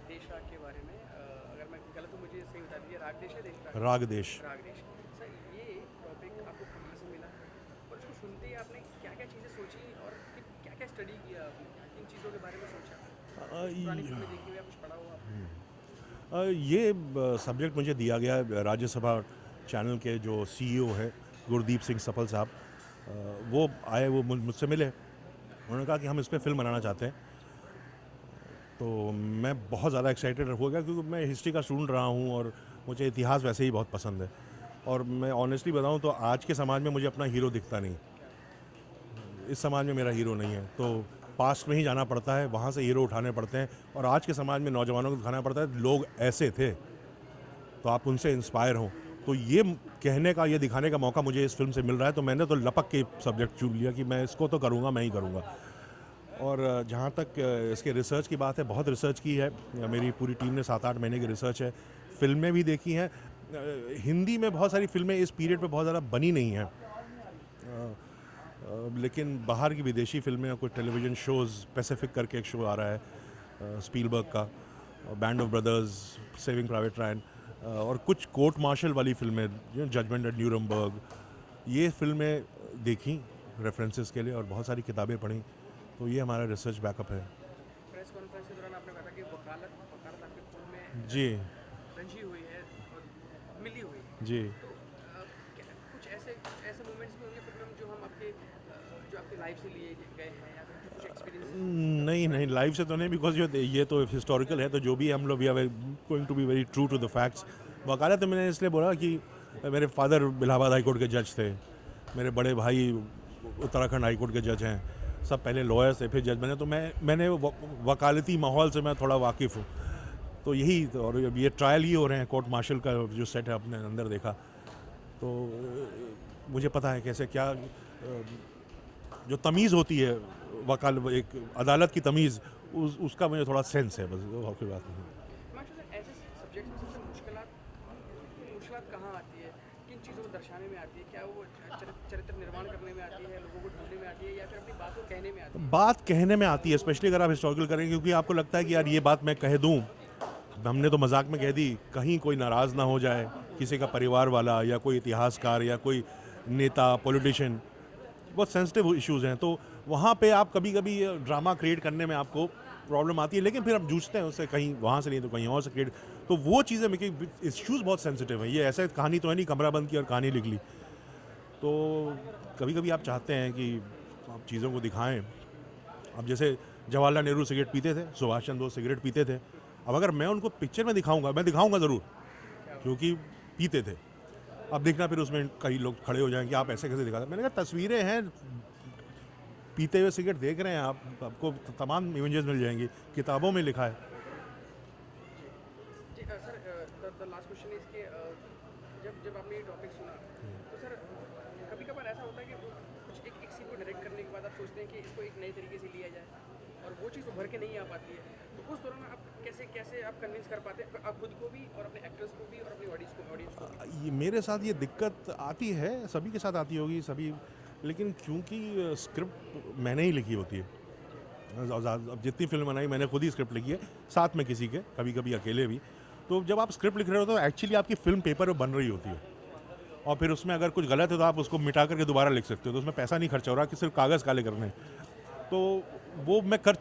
देश राग के बारे में, अगर मैं गलत हूँ मुझे सही बता दीजिए, राग देश है देश राग? राग देश। राग देश। सर ये टॉपिक आपको कहाँ से मिला और इसको सुनते ही आपने क्या क्या चीज़ें सोची और फिर क्या क्या स्टडी किया आपने, किन चीज़ों के बारे में सोचा, पुरानी फिल्में देखी हुई या कुछ पढ़ा हुआ आपने? ये सब्जेक्ट मुझे दिया गया राज्यसभा चैनल के जो सीईओ है गुरदीप सिंह सफल साहब। वो आए, वो मुझसे मिले, उन्होंने कहा कि हम इस पर फिल्म बनाना चाहते हैं। तो मैं बहुत ज़्यादा एक्साइटेड हो गया क्योंकि मैं हिस्ट्री का स्टूडेंट रहा हूँ और मुझे इतिहास वैसे ही बहुत पसंद है। और मैं ऑनेस्टली बताऊँ तो आज के समाज में मुझे अपना हीरो दिखता नहीं, इस समाज में मेरा हीरो नहीं है। तो पास्ट में ही जाना पड़ता है, वहाँ से हीरो उठाने पड़ते हैं और आज के समाज में नौजवानों को दिखाना पड़ता है लोग ऐसे थे, तो आप उनसे इंस्पायर हों। तो ये कहने का, ये दिखाने का मौका मुझे इस फिल्म से मिल रहा है, तो मैंने तो लपक के सब्जेक्ट चुन लिया कि मैं इसको तो करूँगा, मैं ही करूँगा। और जहाँ तक इसके रिसर्च की बात है, बहुत रिसर्च की है मेरी पूरी टीम ने, 7-8 महीने की रिसर्च है। फिल्में भी देखी हैं, हिंदी में बहुत सारी फिल्में इस पीरियड पे बहुत ज़्यादा बनी नहीं हैं, लेकिन बाहर की विदेशी फिल्में, कोई टेलीविज़न शोज़, पैसिफिक करके एक शो आ रहा है स्पीलबर्ग का, band of brothers, saving private Ryan, और कुछ कोर्ट मार्शल वाली फिल्में, जजमेंट एट न्यूरमबर्ग, ये फिल्में देखी रेफरेंसेस के लिए और बहुत सारी किताबें पढ़ी। तो ये हमारा रिसर्च बैकअप है। प्रेस कॉन्फ्रेंस के दौरान आपने कहा था कि वकालत वकालत आपके खून में जी रंजी हुई है और मिली हुई है। जी। तो कुछ ऐसे ऐसे मोमेंट्स भी होंगे फिल्म में जो हम आपके जो आपकी लाइफ से लिए गए हैं या फिर कुछ एक्सपीरियंस? नहीं नहीं, लाइव से तो नहीं, बिकॉज ये तो हिस्टोरिकल है, तो जो भी हम लोग we are going to be very true to the facts. वकालत तो मैंने इसलिए बोला कि मेरे फादर इलाहाबाद हाई कोर्ट के जज थे, मेरे बड़े भाई उत्तराखंड हाई कोर्ट के जज हैं, सब पहले लॉयर्स थे फिर जज बने, तो मैंने वकालती माहौल से मैं थोड़ा वाकिफ़ हूँ। तो यही तो, और अब ये ट्रायल ही हो रहे हैं, कोर्ट मार्शल का जो सेट है अपने अंदर देखा, तो मुझे पता है कैसे क्या जो तमीज़ होती है वकाल, एक अदालत की तमीज़, उसका मुझे थोड़ा सेंस है, बस और कोई बात नहीं। माशा सर, ऐसे सब्जेक्ट्स में सबसे मुश्किलात मुश्किलात कहाँ आती है, किन चीज़ों को दर्शाने में आती है? क्या वो चरित्र निर्माण करने में आती है, लोगों को ढूंढने में आती है, या फिर अपनी बात को कहने में आती है? बात कहने में आती है, स्पेशली अगर आप हिस्टोरिकल करेंगे, क्योंकि आपको लगता है कि यार ये बात मैं कह दूँ, हमने तो मजाक में कह दी, कहीं कोई नाराज़ ना हो जाए, किसी का परिवार वाला या कोई इतिहासकार या कोई नेता, पॉलिटिशियन, बहुत सेंसिटिव इश्यूज़ हैं, तो वहाँ पे आप कभी कभी ड्रामा क्रिएट करने में आपको प्रॉब्लम आती है, लेकिन फिर आप जूझते हैं उससे, कहीं वहाँ से नहीं तो कहीं और से क्रिएट, तो वो चीज़ें मेरे इश्यूज़ बहुत सेंसिटिव हैं। ये ऐसे कहानी तो है नहीं कमरा बंद की और कहानी लिख ली, तो कभी कभी आप चाहते हैं कि आप चीज़ों को दिखाएं। अब जैसे जवाहरलाल नेहरू सिगरेट पीते थे, सुभाष चंद्र बोस सिगरेट पीते थे, अब अगर मैं उनको पिक्चर में दिखाऊंगा, मैं दिखाऊंगा ज़रूर क्योंकि पीते थे। अब देखना फिर उसमें कई लोग खड़े हो जाएंगे कि आप ऐसे कैसे दिखाते, मैंने कहा तस्वीरें हैं, पीते हुए सिगरेट देख रहे हैं आप, आपको तमाम इमेजेस मिल जाएंगी, किताबों में लिखा है। जी sir, the last question is कि जब जब आपने ये टॉपिक सुना, तो सर कभी कभार ऐसा होता है कि कुछ एक सीन को डायरेक्ट करने के बाद आप सोचते हैं कि इसको एक नए तरीके से लिया जाए और वो चीज़ उभर के नहीं आ पाती है, तो उस दौरान आप कैसे कैसे आप कन्विंस कर पाते हैं आप खुद को भी और अपने एक्टर्स को भी और अपनी ऑडियंस को भी? ये मेरे साथ ये दिक्कत आती है, सभी के साथ आती होगी, सभी, लेकिन क्योंकि स्क्रिप्ट मैंने ही लिखी होती है, अब जितनी फिल्म बनाई मैंने खुद ही स्क्रिप्ट लिखी है, साथ में किसी के, कभी कभी अकेले भी। तो जब आप स्क्रिप्ट लिख रहे हो तो एक्चुअली आपकी फिल्म पेपर में बन रही होती है, और फिर उसमें अगर कुछ गलत है तो आप उसको मिटा करके दोबारा लिख सकते हो, तो उसमें पैसा नहीं खर्चा हो रहा कि सिर्फ कागज़ काले करने हैं। तो वो मैं कर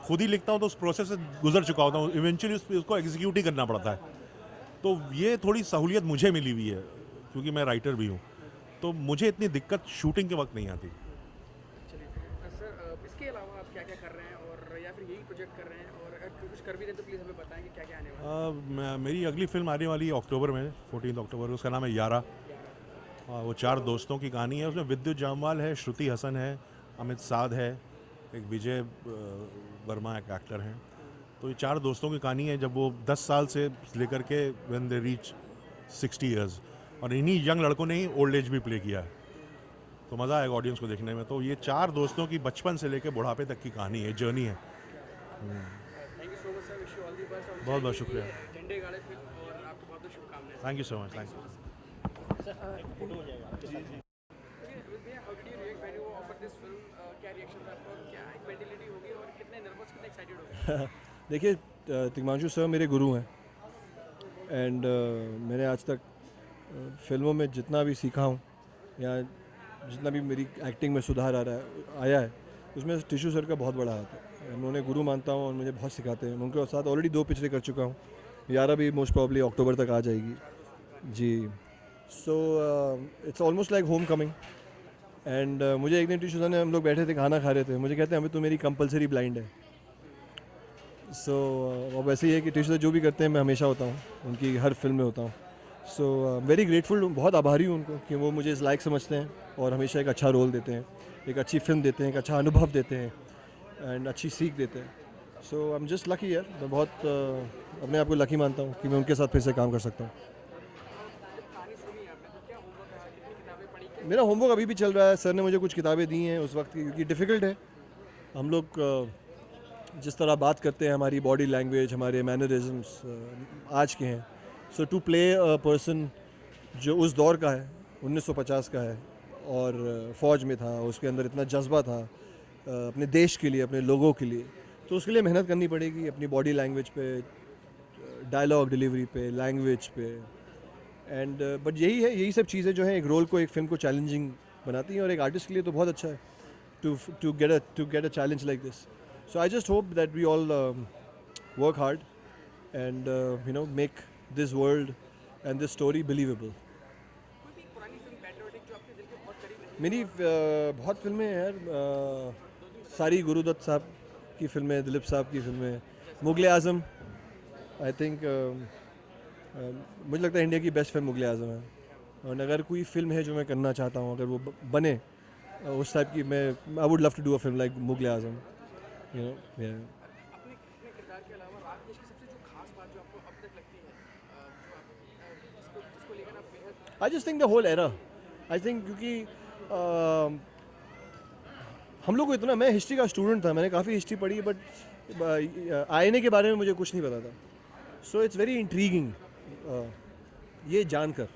खुद ही लिखता हूँ, तो उस प्रोसेस से गुजर चुका होता हूँ, इवेंचुअली उसको एग्जीक्यूट ही करना पड़ता है। तो ये थोड़ी सहूलियत मुझे मिली हुई है क्योंकि मैं राइटर भी हूँ, तो मुझे इतनी दिक्कत शूटिंग के वक्त नहीं आती। चलिए सर, इसके अलावा आप क्या क्या कर रहे हैं और या फिर यही प्रोजेक्ट कर रहे हैं, और अगर कुछ कर भी रहे हैं तो प्लीज़ हमें बताएं कि क्या क्या आने वाला है? मेरी अगली फिल्म आने वाली है अक्टूबर में, 14 अक्टूबर, उसका नाम है यारा। वो 4 दोस्तों की कहानी है, उसमें विद्युत जामवाल है, श्रुति हसन है, अमित साध है, एक विजय वर्मा एक एक्टर हैं। तो ये 4 दोस्तों की कहानी है, जब वो 10 साल से लेकर के व्हेन दे रीच 60 ईयर्स, और इन्हीं यंग लड़कों ने ही ओल्ड एज भी प्ले किया है, तो मज़ा आएगा ऑडियंस को देखने में। तो ये 4 दोस्तों की बचपन से लेकर बुढ़ापे तक की कहानी है, जर्नी है। Thank you so much sir, wish you all the best. बहुत बहुत शुक्रिया। झंडे गाड़े फिल्म और आपको बहुत बहुत शुभकामनाएं। Thank you so much, thank you. भैया, how did you react when you offer this film? क्या रिएक्शन था आपका और क्या एक मेंटालिटी होगी और कितने नर्वस कितने एक्साइटेड हो गए? देखिए, तिग्मांशु सर मेरे गुरु हैं एंड मैंने आज तक फिल्मों में जितना भी सीखा हूँ या जितना भी मेरी एक्टिंग में सुधार आया है उसमें टिशू सर का बहुत बड़ा हाथ है। उन्होंने गुरु मानता हूँ और मुझे बहुत सिखाते हैं। उनके साथ ऑलरेडी 2 पिक्चरें कर चुका हूँ, 11 भी मोस्ट प्रॉब्ली अक्टूबर तक आ जाएगी जी। So it's almost like home coming and मुझे एक दिन टिशू सर ने, हम लोग बैठे थे खाना खा रहे थे, मुझे कहते हैं अभी तो मेरी कंपलसरी ब्लाइंड है। सो वैसे ही है कि टिशू सर जो भी करते हैं मैं हमेशा होता हूँ, उनकी हर फिल्म में होता हूँ। सो वेरी ग्रेटफुल, बहुत आभारी हूँ उनको कि वो मुझे इस लायक समझते हैं और हमेशा एक अच्छा रोल देते हैं, एक अच्छी फिल्म देते हैं, एक अच्छा अनुभव देते हैं एंड अच्छी सीख देते हैं। सो आई एम जस्ट लकी यार, मैं बहुत अपने आप को लकी मानता हूँ कि मैं उनके साथ फिर से काम कर सकता हूँ। मेरा होमवर्क अभी भी चल रहा है। सर ने मुझे कुछ किताबें दी हैं उस वक्त की, क्योंकि डिफ़िकल्ट है। हम लोग जिस तरह बात करते हैं, हमारी बॉडी लैंग्वेज, हमारे मैनरिज्म्स आज के हैं। सो टू प्ले अ पर्सन जो उस दौर का है, 1950 का है और फ़ौज में था, उसके अंदर इतना जज्बा था अपने देश के लिए, अपने लोगों के लिए, तो उसके लिए मेहनत करनी पड़ेगी अपनी बॉडी लैंग्वेज पे, डायलॉग डिलीवरी पे, लैंग्वेज पे एंड बट यही सब चीज़ें जो हैं एक रोल को, एक फिल्म को चैलेंजिंग बनाती हैं और एक आर्टिस्ट के लिए तो बहुत अच्छा है to get a challenge like this. So I just hope that we all work hard and you know make this world and this story believable. मेरी बहुत फिल्में हैं यार, सारी गुरुदत्त साहब की फिल्में, दिलीप साहब की फिल्में, मुगल आज़म, आई थिंक मुझे लगता है इंडिया की बेस्ट फिल्म मुगल आज़म है। और अगर कोई फिल्म है जो मैं करना चाहता हूँ, अगर वो बने उस टाइप की, मैं I would love to do a film like Mughal Azam, you know. अपने किरदार के अलावा राज देश की सबसे जो खास बात जो आपको अब तक लगती है, जिसको लेकर आप बेहद, I just think the whole era, I think क्योंकि हम लोग को इतना, मैं हिस्ट्री का स्टूडेंट था, मैंने काफ़ी हिस्ट्री पढ़ी, बट आईने के बारे में मुझे कुछ नहीं पता था। सो इट्स वेरी इंट्रीगिंग ये जानकर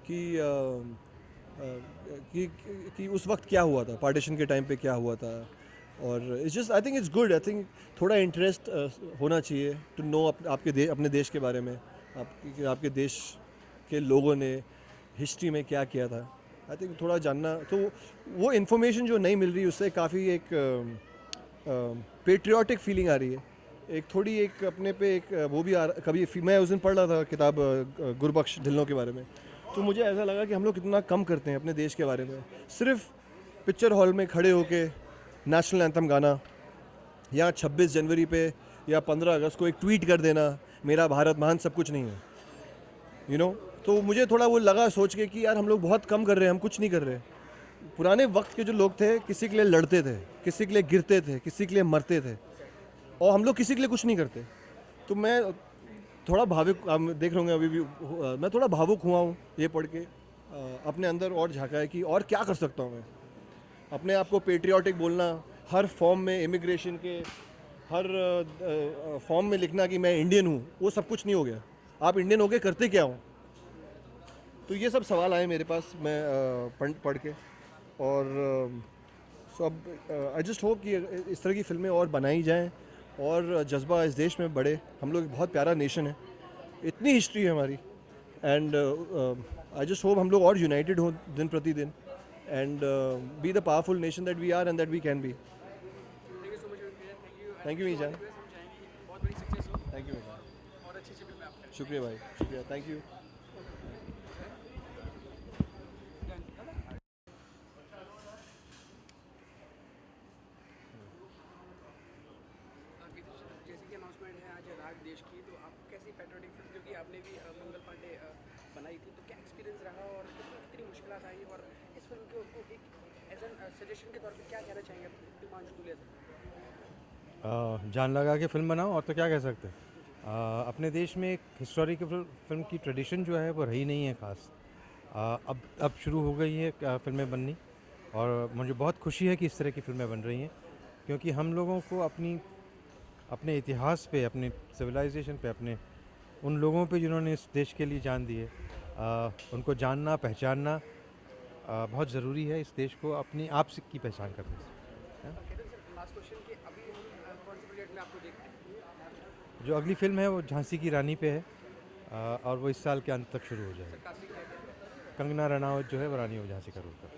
कि, कि उस वक्त क्या हुआ था, पार्टीशन के टाइम पे क्या हुआ था। और it's just, I think it's good, I think थोड़ा इंटरेस्ट होना चाहिए टू नो अपने देश के बारे में, आपके देश के लोगों ने हिस्ट्री में क्या किया था। आई थिंक थोड़ा जानना, तो वो इन्फॉर्मेशन जो नहीं मिल रही उससे काफ़ी एक पेट्रियाटिक फीलिंग आ रही है, एक थोड़ी एक अपने पे एक वो भी कभी मैं उस दिन पढ़ रहा था किताब गुरबख्श ढिल्लों के बारे में, तो मुझे ऐसा लगा कि हम लोग कितना कम करते हैं अपने देश के बारे में। सिर्फ पिक्चर हॉल में खड़े होके नेशनल एंथम गाना, या 26 जनवरी पे या 15 अगस्त को एक ट्वीट कर देना, मेरा भारत महान, सब कुछ नहीं है, यू नो। तो मुझे थोड़ा वो लगा सोच के कि यार हम लोग बहुत कम कर रहे हैं, हम कुछ नहीं कर रहे। पुराने वक्त के जो लोग थे, किसी के लिए लड़ते थे, किसी के लिए गिरते थे, किसी के लिए मरते थे, और हम लोग किसी के लिए कुछ नहीं करते। तो मैं थोड़ा भावुक, आप देख रहे होंगे अभी भी, मैं थोड़ा भावुक हुआ हूँ ये पढ़ के, अपने अंदर और झांका है कि और क्या कर सकता हूँ मैं। अपने आप को पेट्रियाटिक बोलना, हर फॉर्म में, इमिग्रेशन के हर फॉर्म में लिखना कि मैं इंडियन हूँ, वो सब कुछ नहीं हो गया। आप इंडियन हो के करते क्या हो? तो ये सब सवाल आए मेरे पास, मैं पढ़ के, और सो अब आई जस्ट होप कि इस तरह की फिल्में और बनाई जाएं और जज्बा इस देश में बढ़े। हम लोग बहुत प्यारा नेशन है, इतनी हिस्ट्री है हमारी, एंड आई जस्ट होप हम लोग और यूनाइटेड हों दिन प्रतिदिन and be the powerful nation that we are and that we can be. Thank you so much, thank you Meezaan, बहुत बड़ी सक्सेस हो थैंक यू मीजान, और अच्छी फिल्म में आप शुक्रिया भाई, शुक्रिया, थैंक यू। जैसे कि अनाउंसमेंट है आज राग देश की, तो आप कैसी पैट्रियोटिक फिल्म, क्योंकि आपने भी मंगल पांडे बनाई थी, तो क्या एक्सपीरियंस रहा और कितनी मुश्किलात आई, और इस फिल्म को एक एज एन सजेशन के तौर पे क्या कहना चाहेंगे तिग्मांशु दुले से? जान लगा के फिल्म बनाओ और तो क्या कह सकते हैं। अपने देश में एक हिस्टोरिकल फिल्म की ट्रेडिशन जो है वो रही नहीं है ख़ास। अब शुरू हो गई है फिल्में बननी, और मुझे बहुत खुशी है कि इस तरह की फिल्में बन रही हैं, क्योंकि हम लोगों को अपने इतिहास पे, अपने सिविलाइजेशन पे, अपने उन लोगों पे जिन्होंने इस देश के लिए जान दी है, उनको जानना, पहचानना बहुत ज़रूरी है इस देश को अपनी आप की पहचान करने से। लास्ट क्वेश्चन कि अभी हम कौन सी बजट में आपको देखते हैं? जो अगली फिल्म है वो झांसी की रानी पे है, और वो इस साल के अंत तक शुरू हो जाएगी। कास्टिंग क्या है? कंगना रनावत जो है वो रानी हो झांसी का रोल कर